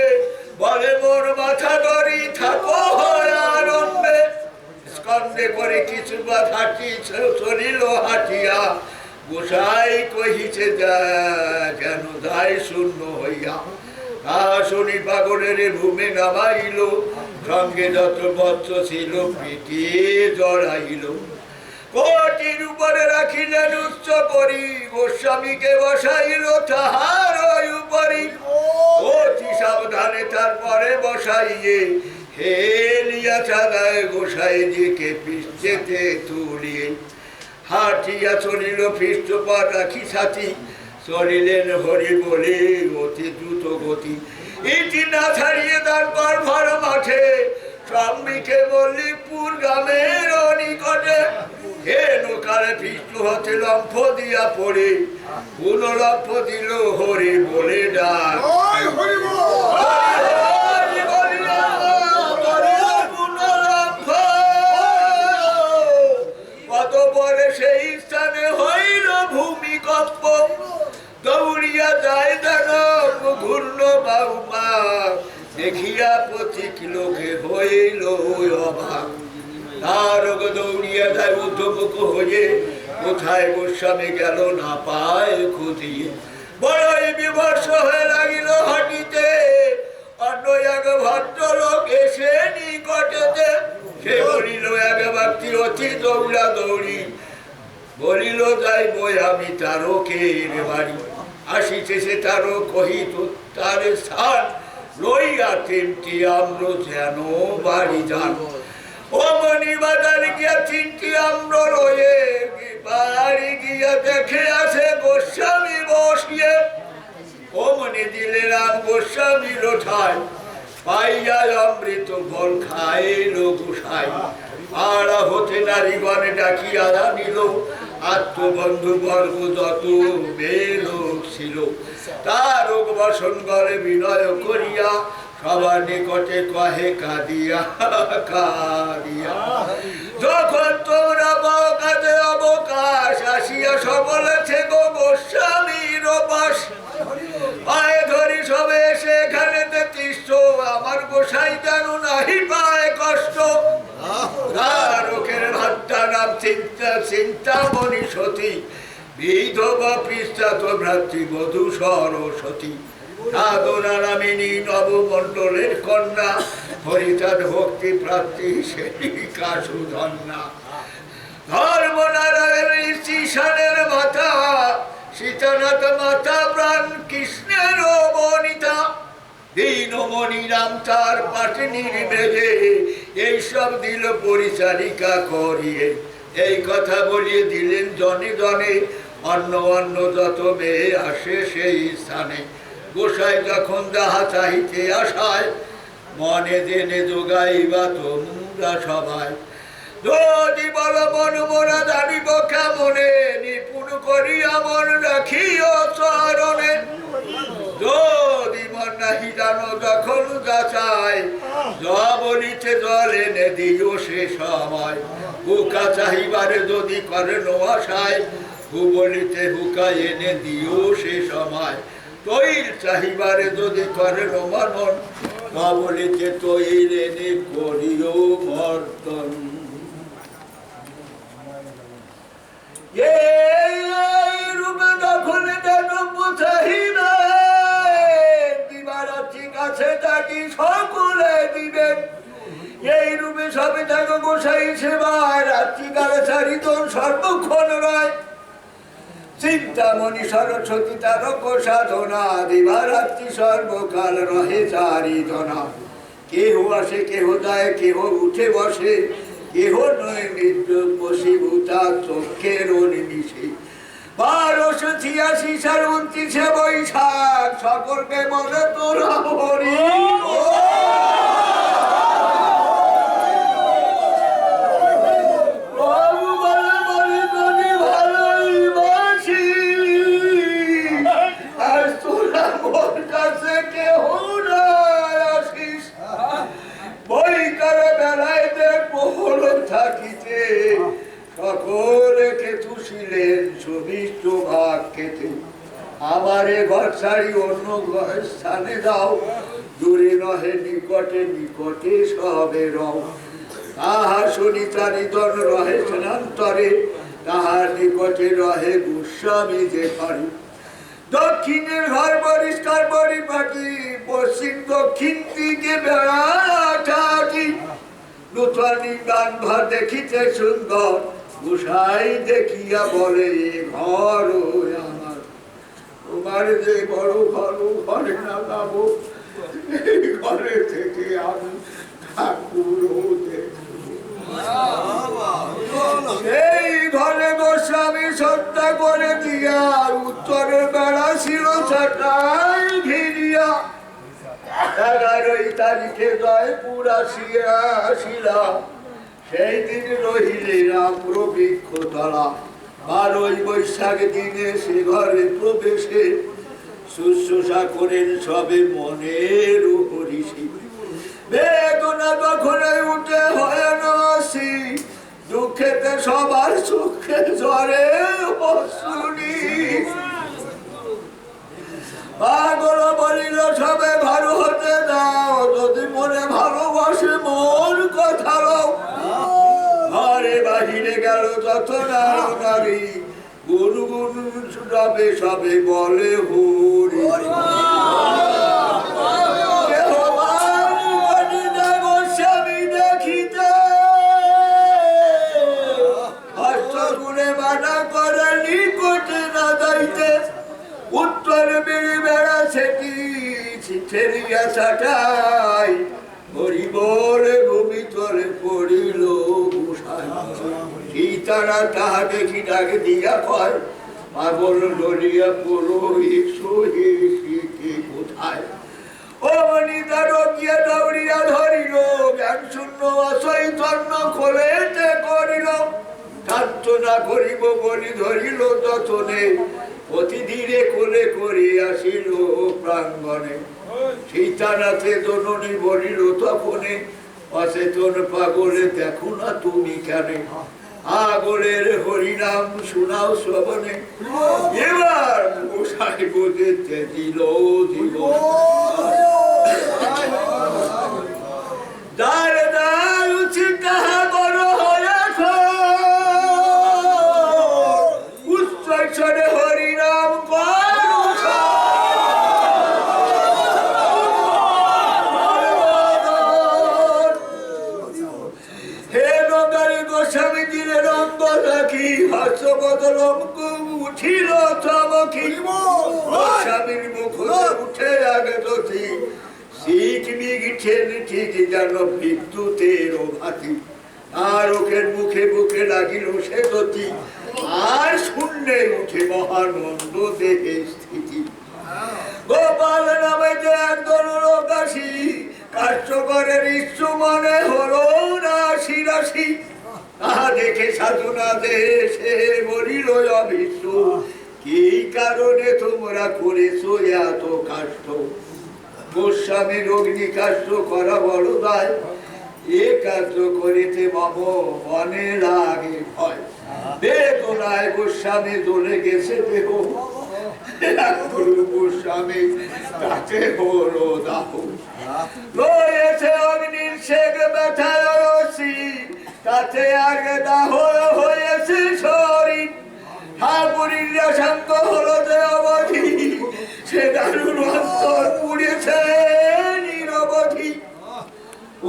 বলে মোর মাথা ধরি থাকো আনন্দে। স্কন্ধে করে কিছু বাধা চলিল হাঁটিয়া, গোসাই কহিছে যা কেন যায় শূন্য হইয়া। শুনি পাগলের ঘুমে নামাইল, সঙ্গে যত বৎস ছিল পিটিয়ে জড়াইল। কোটির উপরে রাখিলেন উচ্চ করি, গোস্বামীকে বসাইল তাহার উপরি। অতি সাবধানে তারপরে বসাইয়ে, হেলিয়া চাঁদায় গোসাই দিকে পিষ্টেতে তুলিয়ে। হাঁটিয়া চলিল পৃষ্ঠপদ রাখি সাথী, চলিলেন হরি বলে অতি দ্রুত গতি। ইতি না ছাড়িয়ে তারপর ভর মাঠে, শ্রমিকে মল্লিকপুর গ্রামের নিকটে। হে নৌকারে পৃষ্ঠ হতে লম্ফ দিয়া পড়ে, পুনলম্ফ দিল হরি বলে ডাক। কত পরে সেই স্থানে হইল ভূমিকম্প, দৌড়িয়া যায় দানব ঘূর্ণ বাউমা। দেখিয়া পথিক লোকে হইল অবাক, তারক দৌড়িয়া যায় উদ্ধমুখ হয়ে। কোথায় গোস্বামী গেল না পায় খুঁজিয়ে, বড়ই বিমর্ষ হয়ে লাগিল হাঁটিতে। অন্য এক ভদ্রলোক এসে নিকটেতে, সে বলিল এক ব্যক্তি অতি দৌড়া দৌড়ি, বলিল যাই বই আমি তারকের বাড়ি। আসিছে সে তারও কহিত তার স্থান, লইয়া তিনটি আম্র যেন বাড়ি যান। অমনি বাজারে গিয়া তিনটি আম্র লয়ে, বাড়ি গিয়া দেখে আছে গোস্বামী বসিয়ে। অমনি দিলে রাম গোস্বামী লোঠায়, পাইয়া অমৃত ফল খাইল গোসাই। পাড়া হতে নারীগণে ডাকিয়া নিল, আত্মবন্ধু বর্গ যত বেলোক ছিল। তারক বসন ঘরে বিনয় করিয়া, সবার নিকটে কহে কাঁদিয়া কাঁদিয়া। যখন তোমরা পাও কাজে অবকাশ, আসিয়া সকলে থেকো গোস্বামীর পাশ। পায়ে ধরি সবে সেখানেতে তিষ্ঠ, আমার গোসাই যেন নাহি পায় কষ্ট। তারকের ভাত্তা নাম চিন্তামণি সতী, বিধবা পৃষ্ঠাত ভ্রাতৃবধূ সরস্বতী। সাধনা নামিনী নবমণ্ডলের কন্যা, হরিতার ভক্তি প্রাপ্তি সেবিকা সুধন্যা। ধর্মনারায়ণ শ্রীশানের মাতা, সীতানাথ মাতা প্রাণ কৃষ্ণের বনিতা। দীনমণি নাম তার পাটনির বেজে, এইসব দিল পরিচারিকা করিয়ে। এই কথা বলিয়ে দিলেন জনে জনে, অন্য অন্য যত মেয়ে আসে সেই স্থানে। গোসাই যখন যাহা চাহিতে আসায়, মনে জেনে যোগাইবা তোমরা সবাই। যদি বল মন মোরা জানিব কেমনে, নিপুণ করিয়া মন রাখিও চরণে। যদি মন নাহি জানো যখন যাচাই, জবনিতে জল এনে দিও সে সময়। হুকা চাহিবারে যদি করে নো আশায়, হুবলিতে হুকা এনে দিও সে সময়। তৈর চাহিবারে যদি করে নো মানন, তবলিতে তৈর এনে করিও মর্দন। এই রূপে যখন দেখব চাহিদা, দিবারাত্রি কাছে থাকি সকলে দিবেন। এই রূপে সবে থাকো গোসাই সেবায়, রাত্রিকালে চারিতন সর্বক্ষণ রয়। চিন্তামণি সরস্বতী তারক সাধনা, দিবারাত্রি সর্বকাল রহে চারিজনা। কেহ আসে কেহ যায়, কেহ উঠে বসে, কেহ নয় নির্জন বসীভূতা চক্ষের নিমিষে। 1286 সাল 29শে বৈশাখ, সকলকে বলে তোরা হরি। সকলে কেতুছিলেন সুমিষ্ট ভাগ খেতে। আমারে ঘর ছাড়ি অন্য ঘর স্থানে দাও, দূরে নহে নিকটে নিকটে সবে রও। তাহার শুনিতা নিধন রহে স্নান্তরে, তাহার নিকটে রহে গোস্বামী যে পারে। দক্ষিণের ঘর পরিষ্কার পরিপাটি, পশ্চিম দক্ষিণ দিকে বেড়াটি। নূতনী গান ঘর দেখিতে সুন্দর, গোসাই দেখিয়া বলে ঘর আমার। তোমার যে বড় ঘর, ঘরে না যাবো, এই ঘরে থেকে আমি ঠাকুর এই ঘরে গোস্বামী সত্তা করে দিয়া, উত্তরের বেড়া ছিল ছাটাই ঘিরিয়া। 11 তারিখে জয়পুর আসিলাম, সেই দিন রহিলে রাম্র বৃক্ষ তলা। 12 বৈশাখ দিনে সে ঘরে প্রবেশে, শুশ্রূষা করেন সবে মনের হরিষি। বেদনা যখন উঠে হয় নসি, দুঃখেতে সবার চোখে ঝরে অশ্রুনি। পাগল বলিল সবে ভালো হতে দাও, যদি মনে ভালোবাসে মোর কথা লও। ঘরে বাহিরে গেল যত নারী, গুনগুন রবে সবে বলে হরি। গোস্বামী দেখিতে হস্তগুণে মানা করে নিকটে না যাইতে। উত্তর বেড়ে বেড়া সেটি ঠেলিয়া ছাটাই, হরি বলে ভূমি তলে পড়িল গোসাই। সীতারা তাহা দেখি ডাকে দিয়া কয়, পাগল ডরিয়া পুরোহিত সহিকে কোথায়। অমনি তার গিয়া দৌড়িয়া ধরিল, জ্ঞান শূন্য অচৈতন্য খোলেতে করিল। সান্ত্বনা করিব বলি ধরিল যতনে, অতি ধীরে কোলে করে আসিল প্রাঙ্গণে। সীতানাথে জননী বলিল তখনে, অচেতন পাগলে দেখো না তুমি কেন। আগলের হরিনাম শোনাও শ্রবণে, এবার গোসাই বুঝিতে দিল জীবন। দ্বার দ্বার উচিত তাহা বড় হইয়াছ, উচ্চস্বরে হরিনাম করুছ। হে নগারি গোস্বামী দিলে রঙ্গ রাখি, হর্ষবদলম উঠিল চমকি। গোস্বামীর মুখ উঠে আগে দতি, শিখ মিগিঠেন ঠিক যেন বিদ্যুতের ভাতি। আর ওকের মুখে মুখে লাগিল সে গতি, আর শূন্যে উঠে মহানন্দ দেহে স্থিতি। গোপাল নামে যে একজন লোক আসি, কার্যকরের ইচ্ছু মনে হলো রাশি রাশি। তাহা দেখে সাধনা দেশে বলিল অভিষ্ট, কি কারণে তোমরা করেছো এত কাষ্ট? গোস্বামীর অগ্নিকাষ্ট করা বড় দায়, এ কার্য করিতে মম মনে লাগে ভয়। বেদনায় গোস্বামী জ্বলে গেছে দেহ, গোস্বামী তাতে হলো দাহ। রয়েছে অগ্নির শেখ ব্যথায় রসি, তাতে আগে দাহ হয়েছে শরীর। ঠাকুরিরা শান্ত হলো যে অবধি, সে দারুণ অন্তর পুড়েছে নিরবধি।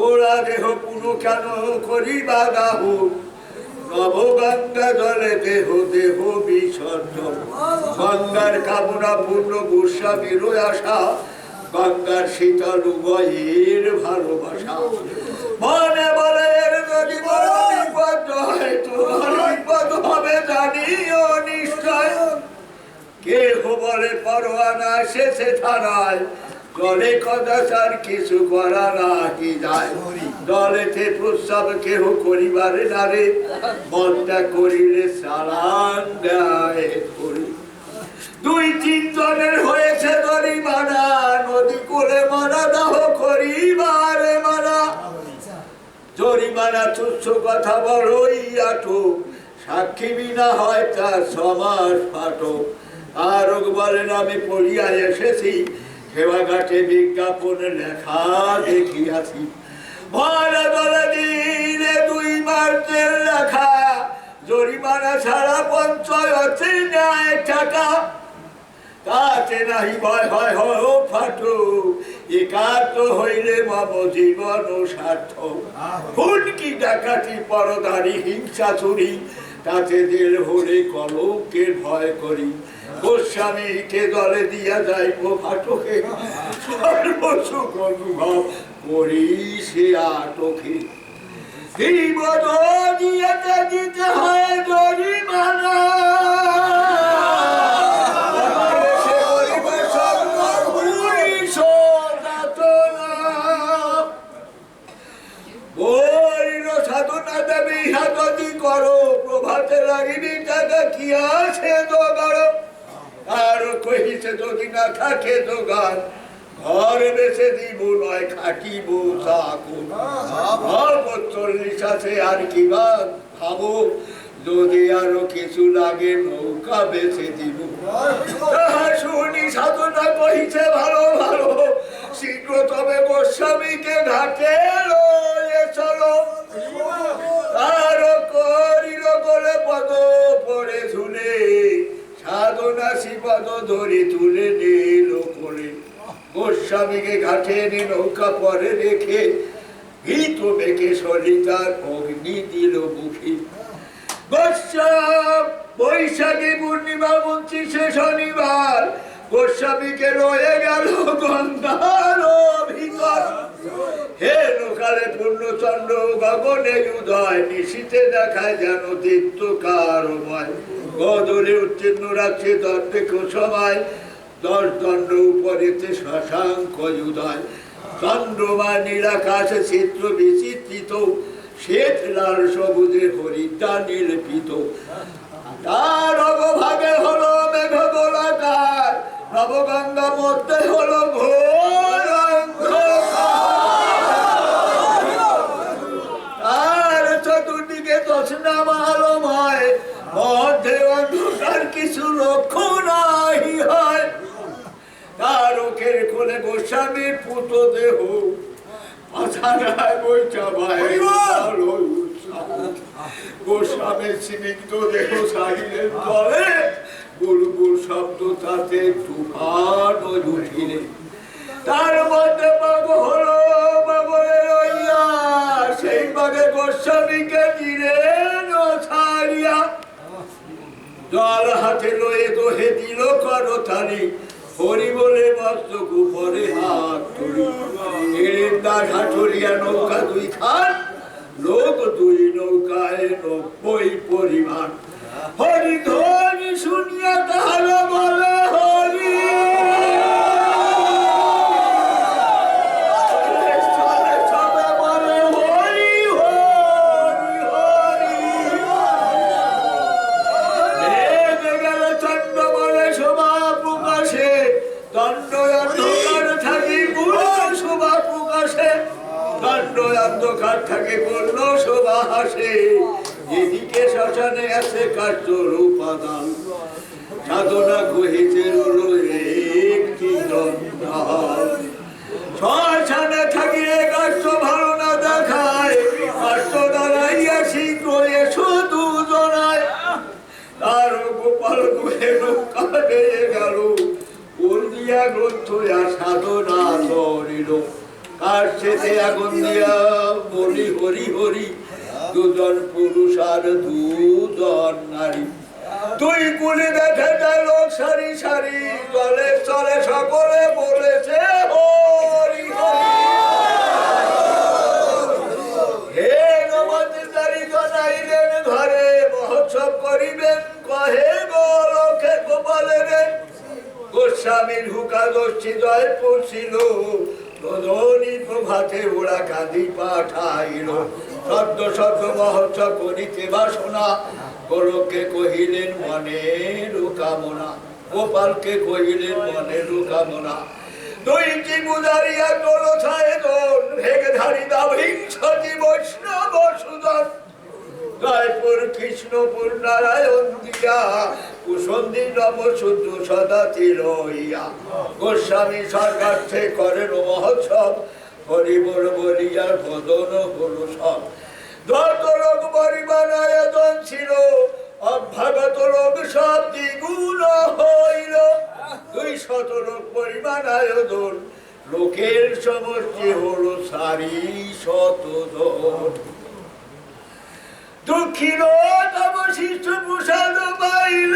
ওরা দেহ পুনঃ কেন করিবা দাহ, নবগঙ্গা জলে দেহ দেহ বিসর্জন। গঙ্গার কামনা পূর্ণ গোস্বামীর আশা, গঙ্গার শীতল উভয়ের ভালোবাসা। মনে বলে এর যদি বড় বিপদ হয়, তোমার বিপদ হবে জানিও নিশ্চয়। কেহ বলে পরোয়ানা শেষে থানায়, জলে কদাচার কিছু করা নাকি যায়। জলেতে প্রস্রাব কেহ করিবারে নারে, মনটা করিলে চালান দেয় করি। 2-3 জনের হয়েছে জরিমানা, নদী কোলে মারা দাহ করিবারে মানা। জরিমানা তুচ্ছ কথা বড়ই আটক, সাক্ষী বিনা হয় তার সমাজ ফাটক। আর বলেন আমি পড়িয়া এসেছি, সেবাঘাটে বিজ্ঞাপন লেখা দেখিয়াছি। ভরে বলে দিনে 2 মাস জেল লেখা, জরিমানা ছাড়া পঞ্চায়েতে নেয় টাকা। তাতে নাহি ভয় হয় হয় ফাটো, একাত্ম হইলে মম জীবন সার্থক। হুনকি ডাকাতি পরদারি হিংসা চুরি, তাতে জেল হলে কলঙ্কের ভয় করি। গোস্বামীকে দলে দিয়া যাইব ফাটকে, সর্বসুখ অনুভব করি সে আটকে। জীবন দিয়েতে দিতে হয় জরিমানা, সাধনা দেবী হাতি করো, প্রভাতে লাগিনি টাকা কি আছে জোগাড়। আর কহিছে যদি না থাকে জোগাড়, ঘর বেছে দিব নয় খাটিব চাকুন। 40 আছে আর কি বা ভাবো, যদি আরো কিছু লাগে নৌকা বেছে দিব। তাহা শুনি সাধনা কহিছে ভালো ভালো, শীঘ্র তবে গোস্বামীকে ঘাটে লয়ে চলো। আর করিল বলে পদ পড়ে ঝুলে, সাধনা শিপদ ধরে তুলে নিল কোলে। গোস্বামীকে ঘাটে এনে নৌকা পরে রেখে, ভীত বেঁকে সলিতার অগ্নি দিল মুখে। বৈশাখী পূর্ণিমা 29 শনিবার, গোস্বামীকে রয়ে গেল গঙ্গার ভিতর। হে লোকালে পূর্ণচন্দ্র গগনে উদয়, নিশীতে দেখায় যেন দীপ্ত কারময়। গদলে উত্তীর্ণ রাখছে দণ্ডে সময়, 10 দণ্ড উপরেতে শশাঙ্ক উদয়। চন্দ্রমা নীলাকাশ চিত্র বিচিত্রিত, শ্বেত লাল সবুজে হরিদ্রা নীলপিত। তার অগভাগে হলো মেঘ গোলাকার, নবগঙ্গা মধ্যে হলো ঘোর তার চতুর্দিকে তছনাম আলোময়, মধ্যে অন্ধকার কিছু লক্ষ্য নাই হয়। তার ওখের কোলে গোস্বামীর পুত দেহ, গোস্বামীর স্নিগ্ধ দেহ সাহিলের তলে, বুলবুল শব্দ তাতে তুফান উঠিলে। তার মধ্যে বাঘ হলো বাবরে রইয়া, সেই বাঘে গোস্বামীকে দিলেন ছাড়িয়া। জল হাতে লয়ে দোহে দিল করতালি, হরি বলে মস্তক উপরে হাত তুলি। এর দাস হাটুরিয়া নৌকা 2 খান, লোক 2 নৌকায় 90 পরিমাণ। হরি ধ্বনি শুনিয়া তাহলে বলে হরি, সবে বলে হরি হরি হরি। অন্ধকার থাকে পূর্ণ শোভা হাসে, যেদিকে শ্মশানে আছে কার্যর উপাদান, সাধনা কহিতে রইল একটি জঞ্জাল। শ্মশানে থাকিয়ে কার্য ভালো না দেখায়, কার্য দাঁড়াইয়া শীঘ্র এসো দুজনায়। তার গোপাল দুহে নৌকা বেয়ে গেল, দিয়া গ্রন্থ সাধনা ধরিল। কার সেতে আগুন দিয়া বলি হরি হরি, দুজন পুরুষ আর দুজন নারী। তুই কুলি দেখে যায় লোক সারি সারি, চলে চলে সকলে বলেছে হরি হরি। হে নবদ্বীপধারী জনাইলেন ঘরে, মহোৎসব করিবেন কহে গো লোকে গোপালের। গোস্বামীর হুকা দোষী জয়পুর ছিল, রজনী প্রভাতে ওরা কাঁদি পাঠাইল। সদ্য সদ্য মহোৎসব করিতে বাসনা, গোলককে কহিলেন মনের কামনা, গোপালকে কহিলেন মনের কামনা। দুইটি বুদারিয়া দোলথায় দোল, ভেগধারী দাভিংসতি বৈষ্ণব সুদন। জয়পুর কৃষ্ণপুর নারায়ণ দিয়া, কুসন্দি নব শুদ্ধ সদা তিলইয়া। গোস্বামী সরকার্থে করেন মহোৎসব, হরি বল বলিয়া বদন হল সব। যত লোক পরিমাণ আয়োজন ছিল, অভ্যাগত লোক সব দ্বিগুণ হইল। 200 লোক পরিমাণ আয়োজন, লোকের সমষ্টি হল 400 জন। দক্ষিণ তব শিষ্য প্রসাদ পাইল,